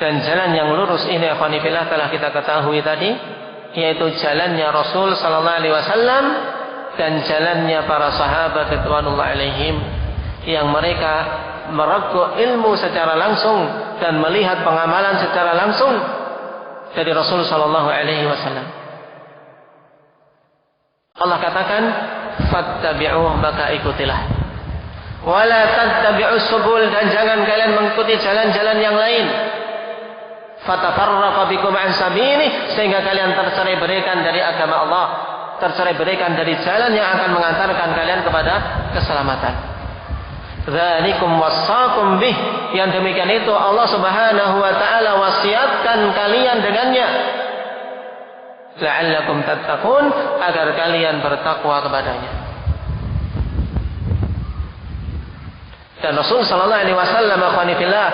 Dan jalan yang lurus ini akhwanifillah telah kita ketahui tadi, yaitu jalannya Rasul sallallahu alaihi wasallam dan jalannya para sahabat radhiyallahu alaihim, yang mereka meregup ilmu secara langsung dan melihat pengamalan secara langsung dari Rasul sallallahu alaihi wasallam. Allah katakan, fattabi'uh, maka ikutilah. Wala tattabi'us subul, dan jangan kalian mengikuti jalan-jalan yang lain. Fatafarraqa bikum an sabili, sehingga kalian tercerai-beraikan dari agama Allah, tercerai-beraikan dari jalan yang akan mengantarkan kalian kepada keselamatan. Dzalikum wassaqum bih, yang demikian itu Allah Subhanahu wa taala wasiatkan kalian dengannya. La'allakum tattaqun, agar kalian bertakwa kepadanya. Dan Rasul sallallahu alaihi wasallam akhwanifillah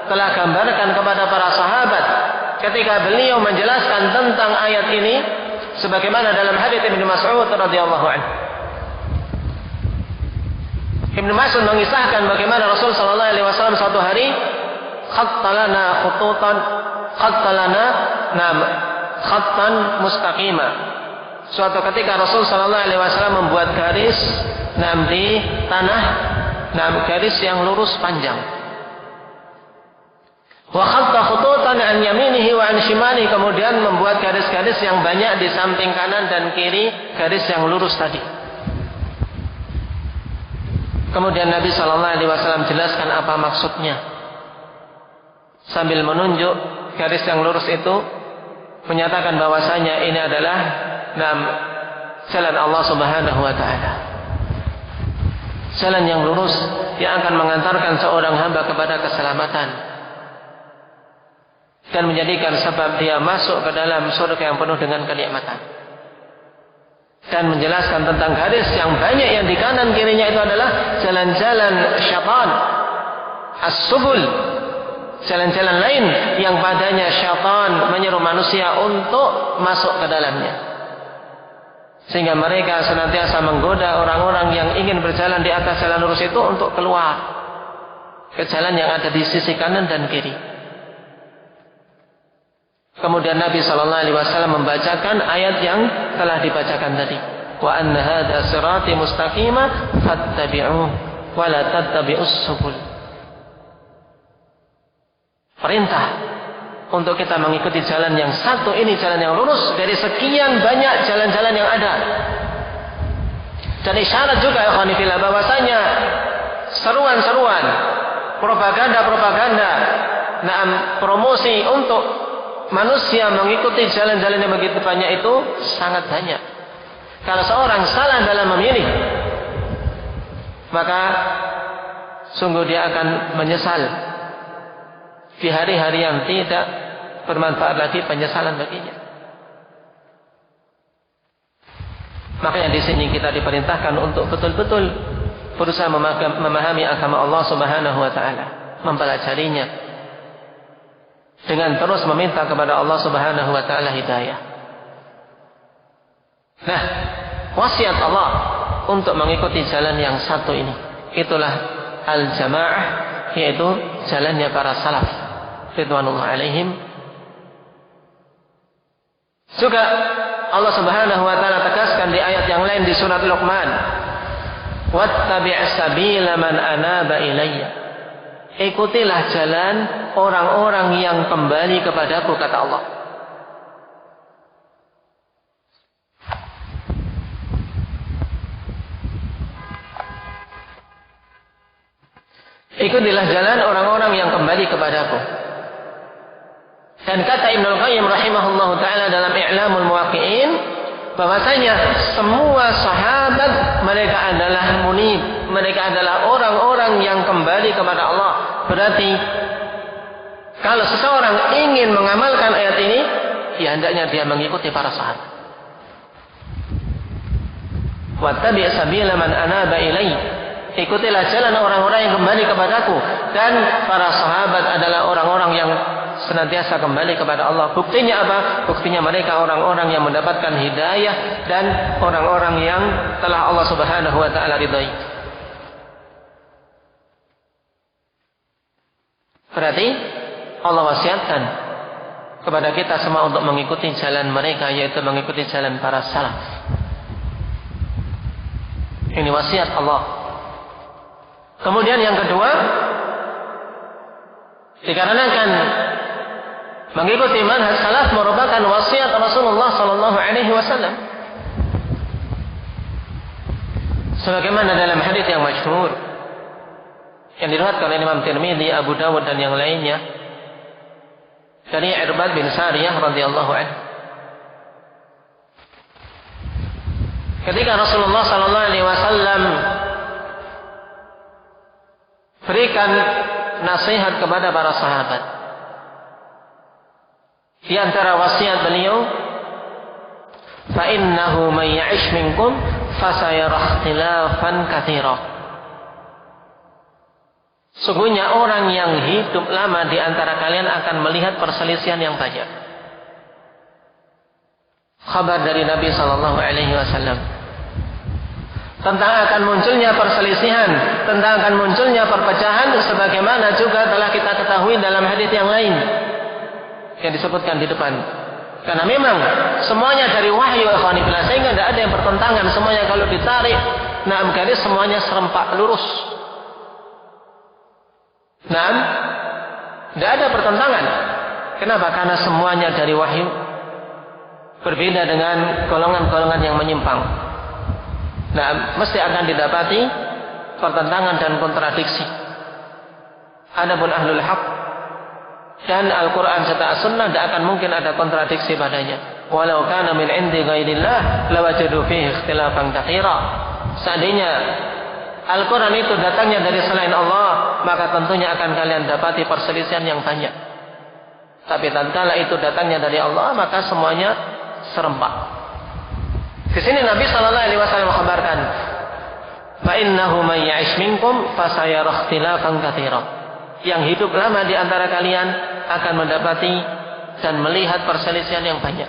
telah gambarkan kepada para sahabat ketika beliau menjelaskan tentang ayat ini, sebagaimana dalam hadits Ibnu Mas'ud radhiyallahu anhu. Ibnu Mas'ud mengisahkan bagaimana Rasul sallallahu alaihi wasallam suatu hari khattalana khututan, khattan mustaqima. Suatu ketika Rasul sallallahu alaihi wasallam membuat garis di tanah, garis yang lurus panjang. Wa khatta khututan an yaminihi wa an shimalihi, kemudian membuat garis-garis yang banyak di samping kanan dan kiri garis yang lurus tadi. Kemudian Nabi sallallahu alaihi wasallam jelaskan apa maksudnya. Sambil menunjuk garis yang lurus itu, menyatakan bahwasanya ini adalah jalan Allah Subhanahu wa taala. Jalan yang lurus yang akan mengantarkan seorang hamba kepada keselamatan dan menjadikan sebab dia masuk ke dalam surga yang penuh dengan kenikmatan. Dan menjelaskan tentang garis yang banyak yang di kanan kirinya itu adalah jalan-jalan syaitan, as-subul, jalan-jalan lain yang padanya syaitan menyeru manusia untuk masuk ke dalamnya, sehingga mereka senantiasa menggoda orang-orang yang ingin berjalan di atas jalan lurus itu untuk keluar ke jalan yang ada di sisi kanan dan kiri. Kemudian Nabi sallallahu alaihi wasallam membacakan ayat yang telah dibacakan tadi. Wa anna hadza sirati mustaqima fattabi'uhu wa la tattabi'us subul. Perintah untuk kita mengikuti jalan yang satu ini, jalan yang lurus dari sekian banyak jalan-jalan yang ada. Dan isyarat juga ikhwanifillah bahwasanya seruan-seruan, propaganda-propaganda, promosi untuk manusia mengikuti jalan-jalan yang begitu banyak itu sangat banyak. Kalau seorang salah dalam memilih, maka sungguh dia akan menyesal di hari-hari yang tidak bermanfaat lagi, penyesalan baginya. Makanya di sini kita diperintahkan untuk betul-betul berusaha memahami agama Allah Subhanahu wa taala, mempelajarinya dengan terus meminta kepada Allah Subhanahu wa taala hidayah. Nah, wasiat Allah untuk mengikuti jalan yang satu ini, itulah al-jamaah, yaitu jalannya para salaf ridwanullah alaihim. Juga Allah Subhanahu wa taala tegaskan di ayat yang lain di surat Luqman, wattabi' sabila man anaba ilayya. Ikutilah jalan orang-orang yang kembali kepadaku, kata Allah. Ikutilah jalan orang-orang yang kembali kepadaku. Dan kata Ibnu Qayyim rahimahullah ta'ala dalam I'lamul Muwaqqi'in, bahwasanya semua sahabat mereka adalah munib, mereka adalah orang-orang yang kembali kepada Allah. Berarti kalau seseorang ingin mengamalkan ayat ini, ya hendaknya dia mengikuti para sahabat. Wattabi' sabila man anaba ilai. Ikutilah jalan orang-orang yang kembali kepadaku. Dan para sahabat adalah orang-orang yang senantiasa kembali kepada Allah. Buktinya apa? Buktinya mereka orang-orang yang mendapatkan hidayah dan orang-orang yang telah Allah Subhanahu wa taala ridai. Berarti Allah wasiatkan kepada kita semua untuk mengikuti jalan mereka, yaitu mengikuti jalan para salaf. Ini wasiat Allah. Kemudian yang kedua, dikarenakan mengikuti manhaj salaf merupakan wasiat Rasulullah sallallahu alaihi wasallam. Sebagaimana dalam hadis yang masyhur yang diriwayatkan oleh Imam Tirmidzi, Abu Dawud dan yang lainnya dari Irbad bin Sariyah radhiyallahu anhu. Ketika Rasulullah sallallahu alaihi wasallam berikan nasihat kepada para sahabat, di antara wasiat beliau, fa innahu may ya'ish minkum fasayara ikhtilafan katsira. Sungguhnya orang yang hidup lama di antara kalian akan melihat perselisihan yang banyak. Kabar dari Nabi sallallahu alaihi wasallam tentang akan munculnya perselisihan, tentang akan munculnya perpecahan, sebagaimana juga telah kita ketahui dalam hadis yang lain yang disebutkan di depan. Karena memang semuanya dari wahyu, ikhwani fillah, sehingga tidak ada yang bertentangan. Semuanya kalau ditarik, garis semuanya serempak lurus. Tidak ada pertentangan. Kenapa? Karena semuanya dari wahyu. Berbeda dengan golongan-golongan yang menyimpang. Mesti akan didapati pertentangan dan kontradiksi. Adapun ahlul haq dan Al-Quran serta As-Sunnah tidak akan mungkin ada kontradiksi padanya. Walau kana min indi ghairillah lawajadu fihi ikhtilafan katsira. Seandainya Al-Quran itu datangnya dari selain Allah, maka tentunya akan kalian dapati perselisihan yang banyak. Tapi tatkala itu datangnya dari Allah, maka semuanya serempak. Di sini Nabi sallallahu alaihi wasallam mengkabarkan, fa innahu may ya'ish minkum fasayara ikhtilafan katsira. Yang hidup lama di antara kalian akan mendapati dan melihat perselisihan yang banyak.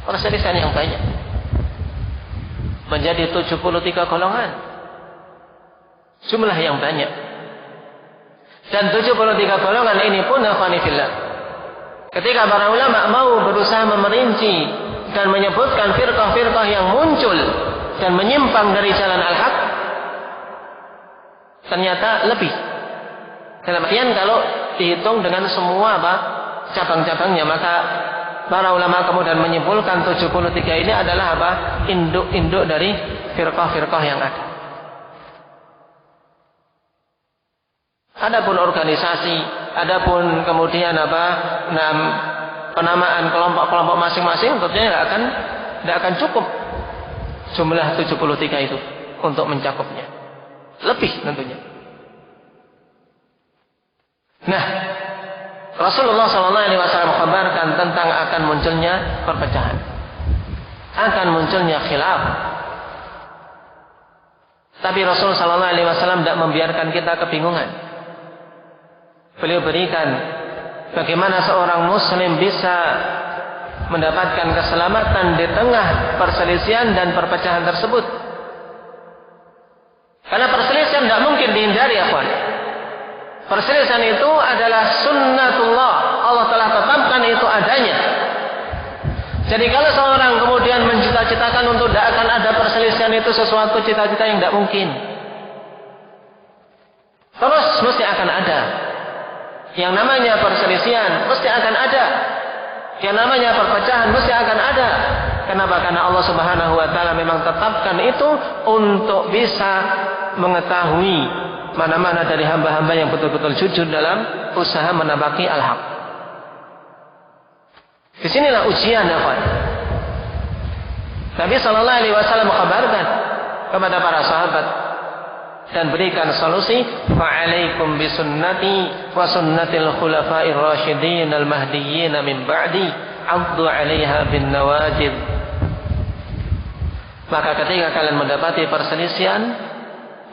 Perselisihan yang banyak. Menjadi 73 golongan. Jumlah yang banyak. Dan 73 golongan ini pun akhwani fillah, ketika para ulama mau berusaha memerinci dan menyebutkan firqah-firqah yang muncul dan menyimpang dari jalan al-haq, ternyata lebih. Dalam artian kalau dihitung dengan semua cabang-cabangnya, maka para ulama kemudian menyimpulkan 73 ini adalah induk-induk dari firqah-firqah yang ada. Adapun organisasi, adapun kemudian penamaan kelompok-kelompok masing-masing, tentunya tidak akan cukup jumlah 73 itu untuk mencakupnya. Lebih tentunya. Rasulullah SAW mengkabarkan tentang akan munculnya perpecahan, akan munculnya khilaf. Tapi Rasulullah SAW tidak membiarkan kita kebingungan. Beliau berikan bagaimana seorang muslim bisa mendapatkan keselamatan di tengah perselisihan dan perpecahan tersebut. Karena perselisihan tidak mungkin dihindari, ya kawan. Perselisihan itu adalah sunnatullah. Allah telah tetapkan itu adanya. Jadi kalau seorang kemudian mencita-citakan untuk tidak akan ada perselisihan, itu sesuatu cita-cita yang tidak mungkin. Terus mesti akan ada. Yang namanya perselisihan mesti akan ada. Yang namanya perpecahan mesti akan ada. Kenapa? Karena Allah Subhanahu wa taala memang tetapkan itu untuk bisa mengetahui mana-mana dari hamba-hamba yang betul-betul jujur dalam usaha menapaki al-haq. Disinilah ujian, ya kawan. Nabi sallallahu alaihi wasallam mengkabarkan kepada para sahabat dan berikan solusi, fa'alaikum bisunnati wa sunnatil khulafa'ir rasyidin al-mahdiyyin min ba'di 'addu 'alaiha bin nawajid. Maka ketika kalian mendapati perselisihan,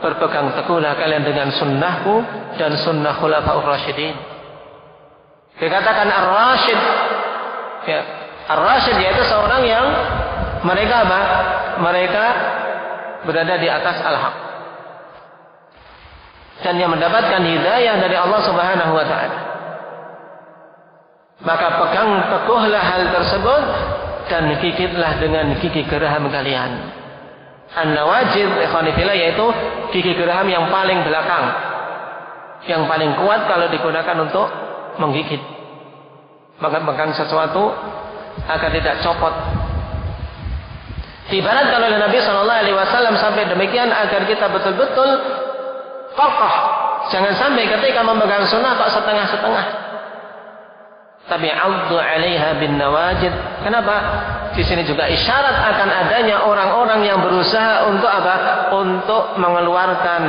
berpegang teguhlah kalian dengan sunnahku dan sunnah khulafa'ur rasyidin. Dikatakan ar-rasyid, ya, ar-rasyid yaitu seorang yang mereka berada di atas al-haq dan yang mendapatkan hidayah dari Allah Subhanahu wa taala. Maka pegang teguhlah hal tersebut dan gigitlah dengan gigi geraham kalian. An-nawajid ikhwani fillah yaitu gigi geraham yang paling belakang, yang paling kuat kalau digunakan untuk menggigit. Maka pegang sesuatu agar tidak copot. Diibaratkan oleh Nabi SAW sampai demikian agar kita betul-betul kokoh. Jangan sampai ketika memegang sunnah kok setengah-setengah. Tapi addu 'alaiha bin nawajid. Kenapa? Di sini juga isyarat akan adanya orang-orang yang berusaha untuk apa? Untuk mengeluarkan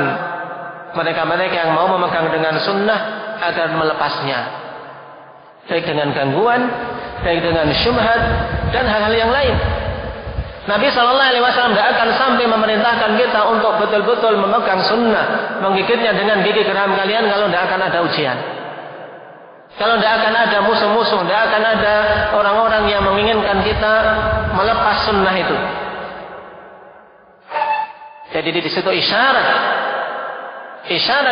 mereka-mereka yang mau memegang dengan sunnah agar melepasnya. Baik dengan gangguan, baik dengan syubhat dan hal-hal yang lain. Nabi SAW tidak akan sampai memerintahkan kita untuk betul-betul memegang sunnah, menggigitnya dengan gigi geram kalian kalau tidak akan ada ujian. Kalau tidak akan ada musuh-musuh, tidak akan ada orang-orang yang menginginkan kita melepas sunnah itu. Jadi di situ isyarat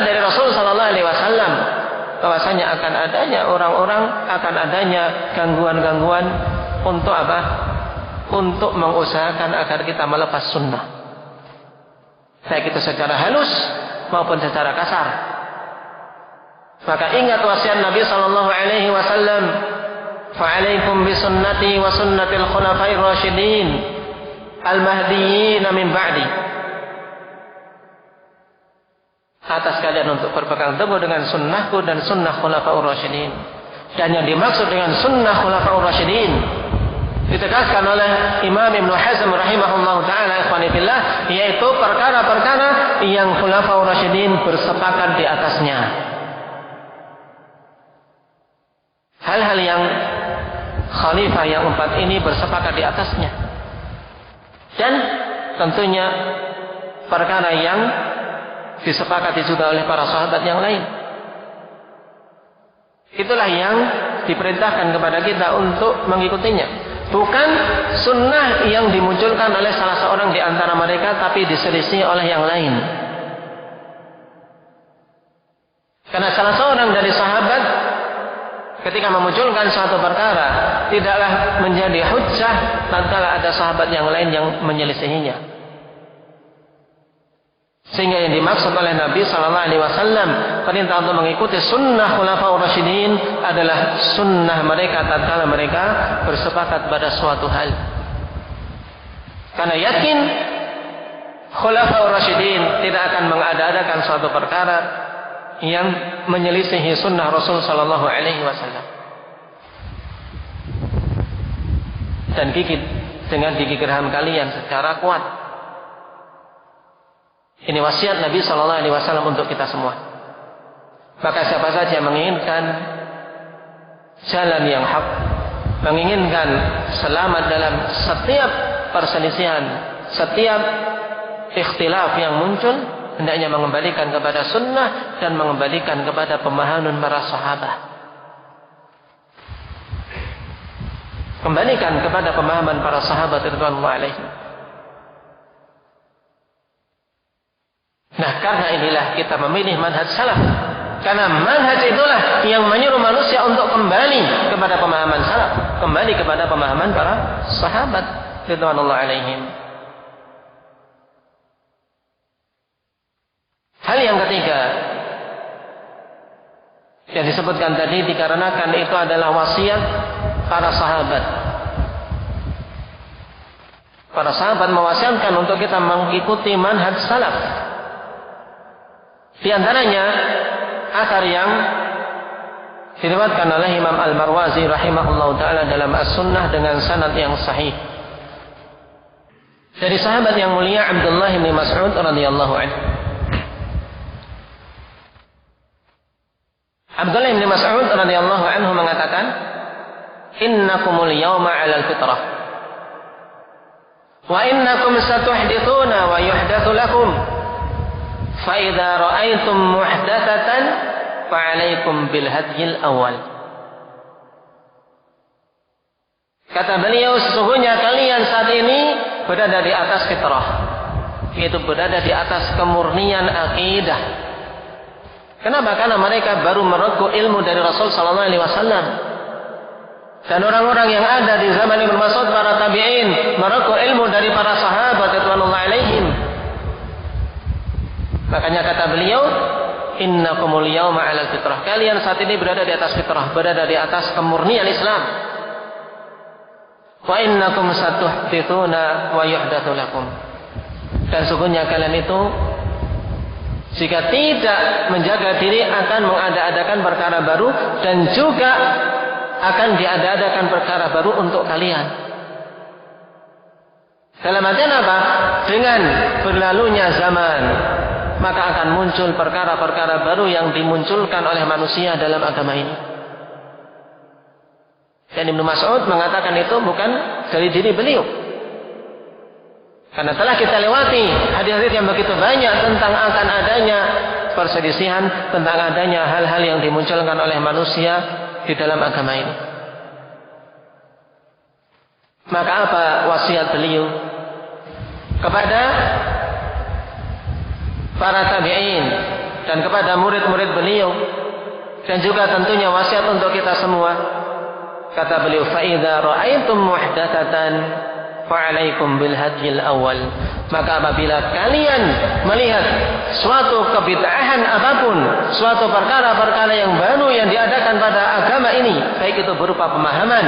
dari Rasul Sallallahu Alaihi Wasallam bahwasanya akan adanya orang-orang, akan adanya gangguan-gangguan untuk apa? Untuk mengusahakan agar kita melepas sunnah. Baik itu secara halus maupun secara kasar. Maka ingat wasiat Nabi sallallahu alaihi wasallam, "Fa'alaikum bi sunnati wa sunnatil khulafa'ir rasyidin al-mahdiyyin min ba'di." Atas kalian untuk berpegang teguh dengan sunnahku dan sunnah khulafa'ur rasyidin. Dan yang dimaksud dengan sunnah khulafa'ur rasyidin ditegaskan oleh Imam Ibnu Hazm rahimahullahu taala ikhwani fillah, yaitu perkara-perkara yang khulafa'ur rasyidin bersepakat di atasnya. Hal-hal yang khalifah yang 4 ini bersepakat di atasnya. Dan tentunya perkara yang disepakati juga oleh para sahabat yang lain. Itulah yang diperintahkan kepada kita untuk mengikutinya. Bukan sunnah yang dimunculkan oleh salah seorang di antara mereka tapi diselisih oleh yang lain. Karena salah seorang dari sahabat ketika memunculkan suatu perkara tidaklah menjadi hujjah tatkala ada sahabat yang lain yang menyelisihinya. Sehingga yang dimaksud oleh Nabi sallallahu alaihi wasallam perintah untuk mengikuti sunnah khulafaur rasyidin adalah sunnah mereka tatkala mereka bersepakat pada suatu hal. Karena yakin khulafaur rasyidin tidak akan mengada-adakan suatu perkara yang menyelisihi sunnah Rasul sallallahu alaihi wasallam. Dan gigit dengan gigi geraham kalian secara kuat. Ini wasiat Nabi sallallahu alaihi wasallam untuk kita semua. Maka siapa saja yang menginginkan jalan yang hak, menginginkan selamat dalam setiap perselisihan, setiap ikhtilaf yang muncul, hendaknya mengembalikan kepada sunnah dan mengembalikan kepada pemahaman para sahabat. Kembalikan kepada pemahaman para sahabat radhiyallahu alaihim. Nah, karena inilah kita memilih manhaj salaf. Karena manhaj itulah yang menyuruh manusia untuk kembali kepada pemahaman salaf, kembali kepada pemahaman para sahabat radhiyallahu alaihim. Hal yang ketiga yang disebutkan tadi dikarenakan itu adalah wasiat para sahabat. Para sahabat mewasiatkan untuk kita mengikuti manhaj salaf. Di antaranya asar yang diriwayatkan oleh Imam Al-Marwazi rahimahullahu taala dalam As-Sunnah dengan sanad yang sahih. Dari sahabat yang mulia Abdullah bin Mas'ud radhiyallahu anhu. Abdullah bin Mas'ud radhiyallahu anhu mengatakan, "Innakumul yawma 'alal fitrah. Wa innakum satuhdithuna wa yuhdatsu lakum. Fa idza ra'aitum muhdatsatan fa 'alaikum bil hadyil awwal." Kata beliau, sesungguhnya kalian saat ini berada di atas fitrah, yaitu berada di atas kemurnian akidah. Kenapa? Karena mereka baru meregu ilmu dari Rasul sallallahu alaihi wasallam. Dan orang-orang yang ada di zaman Ibnu Mas'ud, para tabi'in, merangkul ilmu dari para sahabat radhiyallahu alaihim. Makanya kata beliau, innakumul yauma 'alal fitrah. Kalian saat ini berada di atas fitrah, berada di atas kemurnian Islam. Wa innakum satuhditsuna wa yuhdatsu lakum. Dan sungguhnya kalian itu jika tidak menjaga diri akan mengada-adakan perkara baru dan juga akan diada-adakan perkara baru untuk kalian. Dalam artian apa? Dengan berlalunya zaman, maka akan muncul perkara-perkara baru yang dimunculkan oleh manusia dalam agama ini. Dan Ibnu Mas'ud mengatakan itu bukan dari diri beliau. Karena telah kita lewati hadis-hadis yang begitu banyak tentang akan adanya perselisihan, tentang adanya hal-hal yang dimunculkan oleh manusia di dalam agama ini. Maka apa wasiat beliau kepada para tabi'in dan kepada murid-murid beliau, dan juga tentunya wasiat untuk kita semua? Kata beliau, fa idza ra'aitum muhdatsatan fa'alaikum bil hadil awal. Maka apabila kalian melihat suatu kebid'ahan apapun, suatu perkara-perkara yang baru yang diadakan pada agama ini, baik itu berupa pemahaman,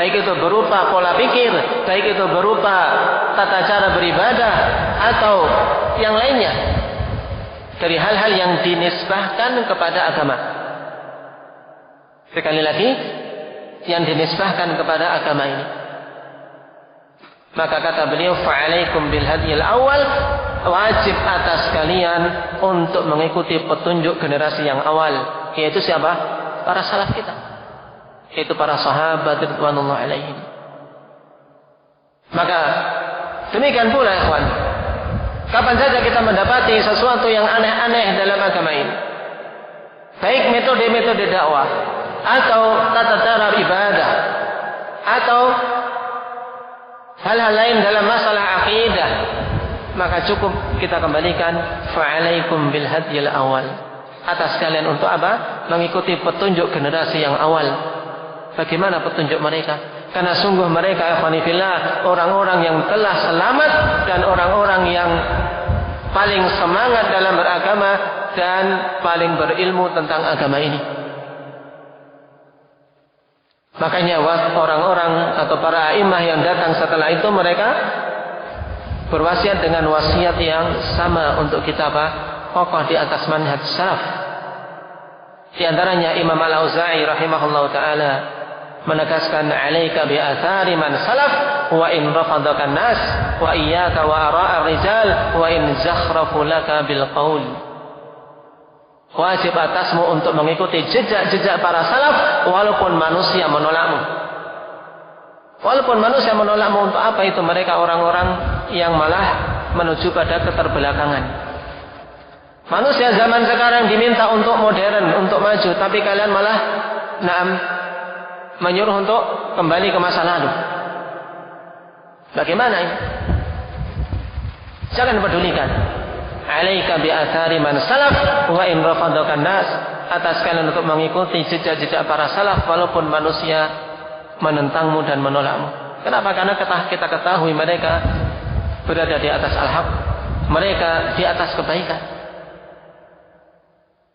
baik itu berupa pola pikir, baik itu berupa tata cara beribadah atau yang lainnya dari hal-hal yang dinisbahkan kepada agama. Sekali lagi, yang dinisbahkan kepada agama ini. Maka kata beliau, fa'alaikum bil hadiyil awal, wajib atas kalian untuk mengikuti petunjuk generasi yang awal, yaitu siapa? Para salaf kita, yaitu para sahabat radhiyallahu alaihim. Maka demikian pula ikhwan, kapan saja kita mendapati sesuatu yang aneh-aneh dalam agama ini, baik metode-metode dakwah atau tata cara ibadah atau hal-hal lain dalam masalah akidah, maka cukup kita kembalikan fa'alaikum bil hadiyil awal. Atas kalian untuk apa? Mengikuti petunjuk generasi yang awal. Bagaimana petunjuk mereka? Karena sungguh mereka ikhwanifillah, orang-orang yang telah selamat dan orang-orang yang paling semangat dalam beragama dan paling berilmu tentang agama ini. Makanya orang-orang atau para a'imah yang datang setelah itu, mereka berwasiat dengan wasiat yang sama untuk kita apa? Kokoh di atas manhaj salaf. Di antaranya Imam Al-Auza'i rahimahullahu taala menegaskan, alaika bi athari man salaf wa in rafadaka nas wa iyyaka wa ara'a rijal wa in zakhrafu laka bil qaul. Wajib atasmu untuk mengikuti jejak-jejak para salaf walaupun manusia menolakmu. Walaupun manusia menolakmu, untuk apa itu? Mereka orang-orang yang malah menuju pada keterbelakangan. Manusia zaman sekarang diminta untuk modern, untuk maju, tapi kalian malah menyuruh untuk kembali ke masa lalu. Bagaimana ini? Jangan pedulikan. Alaika bi athari man salaf wa in rafadaka nas. Atas kalian untuk mengikuti jejak-jejak para salaf walaupun manusia menentangmu dan menolakmu. Kenapa? Karena kita ketahui mereka berada di atas al-haq, mereka di atas kebaikan.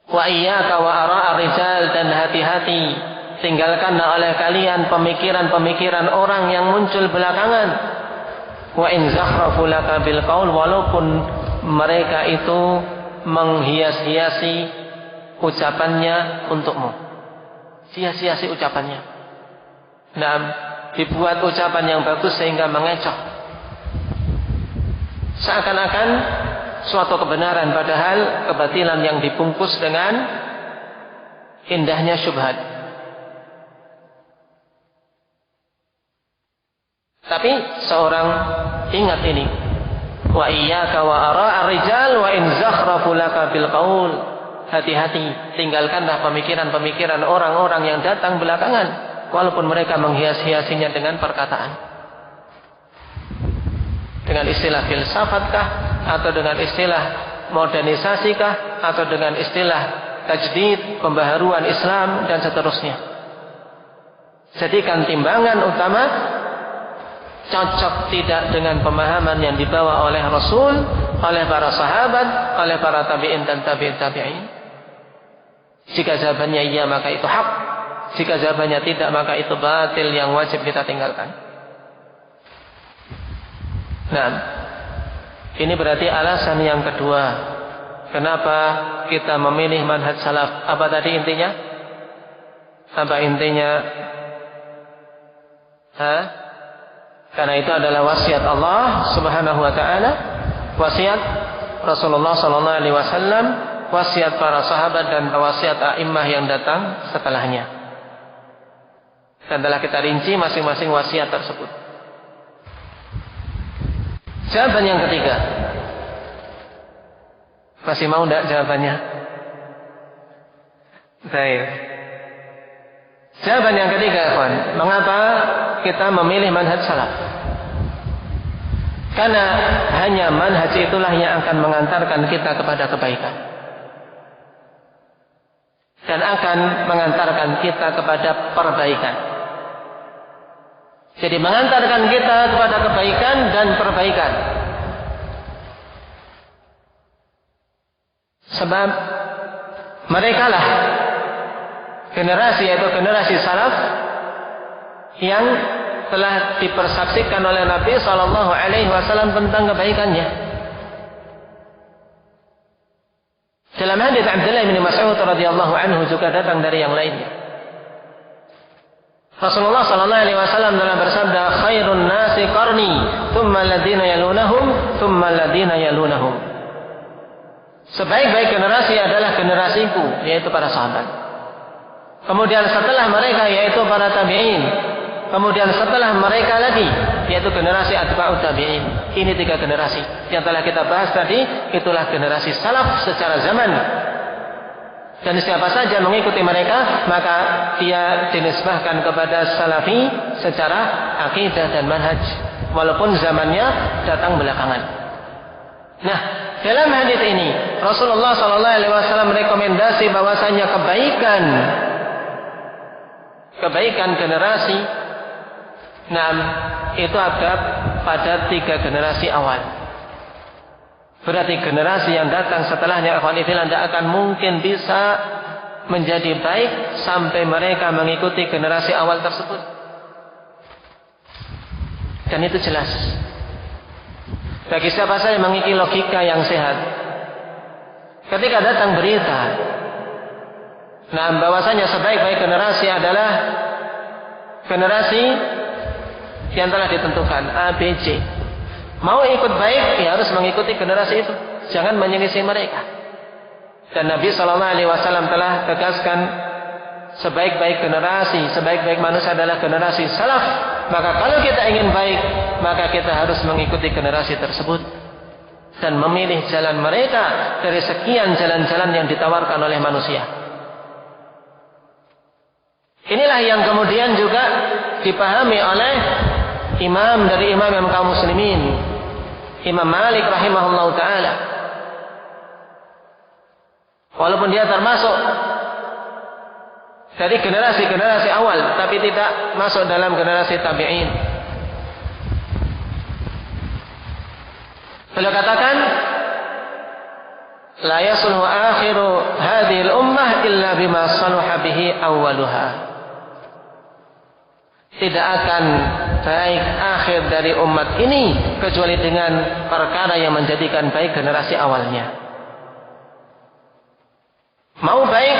Wa iyyaka wa ara'a rijal, dan hati-hati, tinggalkanlah oleh kalian pemikiran-pemikiran orang yang muncul belakangan. Wa in zakhrafu laka bil qaul, walaupun mereka itu menghias-hiasi ucapannya untukmu, hias-hiasi ucapannya. Dibuat ucapan yang bagus sehingga mengecoh, seakan-akan suatu kebenaran, padahal kebatilan yang dibungkus dengan indahnya syubhat. Tapi seorang ingat ini, wa iyyaka wa ara'a rijal wa in zakhrafu laka bil qaul. Hati-hati, tinggalkanlah pemikiran-pemikiran orang-orang yang datang belakangan, walaupun mereka menghias-hiasinya dengan perkataan, dengan istilah filsafatkah, atau dengan istilah modernisasikah, atau dengan istilah tajdid, pembaharuan Islam, dan seterusnya. Jadikan timbangan utama cocok tidak dengan pemahaman yang dibawa oleh Rasul, oleh para sahabat, oleh para tabi'in dan tabi'in. Jika jawabannya iya maka itu hak. Jika jawabannya tidak maka itu batil yang wajib kita tinggalkan. Nah, ini berarti alasan yang kedua kenapa kita memilih manhaj salaf. Apa tadi intinya? Apa intinya? Karena itu adalah wasiat Allah Subhanahu wa taala, wasiat Rasulullah sallallahu alaihi wasallam, wasiat para sahabat dan wasiat a'immah yang datang setelahnya. Dan telah kita rinci masing-masing wasiat tersebut. Jawaban yang ketiga. Masih mau enggak jawabannya? Baik. Jawaban yang ketiga, kawan. Mengapa kita memilih manhaj salaf? Karena hanya manhaj itulah yang akan mengantarkan kita kepada kebaikan. Dan akan mengantarkan kita kepada perbaikan. Jadi mengantarkan kita kepada kebaikan dan perbaikan. Sebab merekalah generasi, yaitu generasi salaf yang telah dipersaksikan oleh Nabi sallallahu alaihi wasallam tentang kebaikannya. Dalam hadis Abdullah bin Mas'ud radhiyallahu anhu juga datang dari yang lainnya. Rasulullah sallallahu alaihi wasallam dalam bersabda, khairun nasi qarni, thumma alladziina yalunahum, thumma alladziina yalunahum. Sebaik-baik generasi adalah generasiku, yaitu para sahabat. Kemudian setelah mereka yaitu para tabi'in. Kemudian setelah mereka lagi yaitu generasi atba'ut tabi'in. Ini 3 generasi yang telah kita bahas tadi. Itulah generasi salaf secara zaman. Dan siapa saja mengikuti mereka maka dia dinisbahkan kepada salafi secara akidah dan manhaj, walaupun zamannya datang belakangan. Nah, dalam hadis ini Rasulullah sallallahu alaihi wasallam merekomendasi bahwasanya kebaikan generasi itu ada pada 3 generasi awal. Berarti generasi yang datang setelahnya akhwan fillah tidak akan mungkin bisa menjadi baik sampai mereka mengikuti generasi awal tersebut. Dan itu jelas. Bagi siapa saja yang mengikuti logika yang sehat, ketika datang berita bahwasanya sebaik-baik generasi adalah generasi yang telah ditentukan A, B, C. Mau ikut baik, ya harus mengikuti generasi itu. Jangan menyelisih mereka. Dan Nabi SAW telah tegaskan, sebaik-baik generasi, sebaik-baik manusia adalah generasi salaf. Maka kalau kita ingin baik, maka kita harus mengikuti generasi tersebut. Dan memilih jalan mereka dari sekian jalan-jalan yang ditawarkan oleh manusia. Inilah yang kemudian juga dipahami oleh imam dari imam kaum muslimin, Imam Malik rahimahullah ta'ala. Walaupun dia termasuk dari generasi-generasi awal, tapi tidak masuk dalam generasi tabi'in. Beliau katakan, la yasluhu akhiru hadhil ummah illa bima saluha bihi awwaluha. Tidak akan baik akhir dari umat ini kecuali dengan perkara yang menjadikan baik generasi awalnya. Mau baik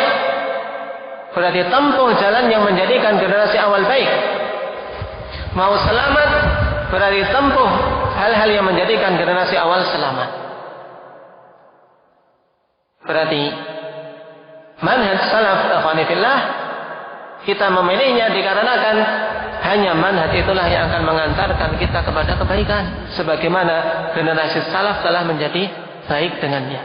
berarti tempuh jalan yang menjadikan generasi awal baik. Mau selamat berarti tempuh hal-hal yang menjadikan generasi awal selamat. Berarti manhaj salaf ikhwanillah kita memilihnya dikarenakan hanya manhaj itulah yang akan mengantarkan kita kepada kebaikan, sebagaimana generasi salaf telah menjadi baik dengannya.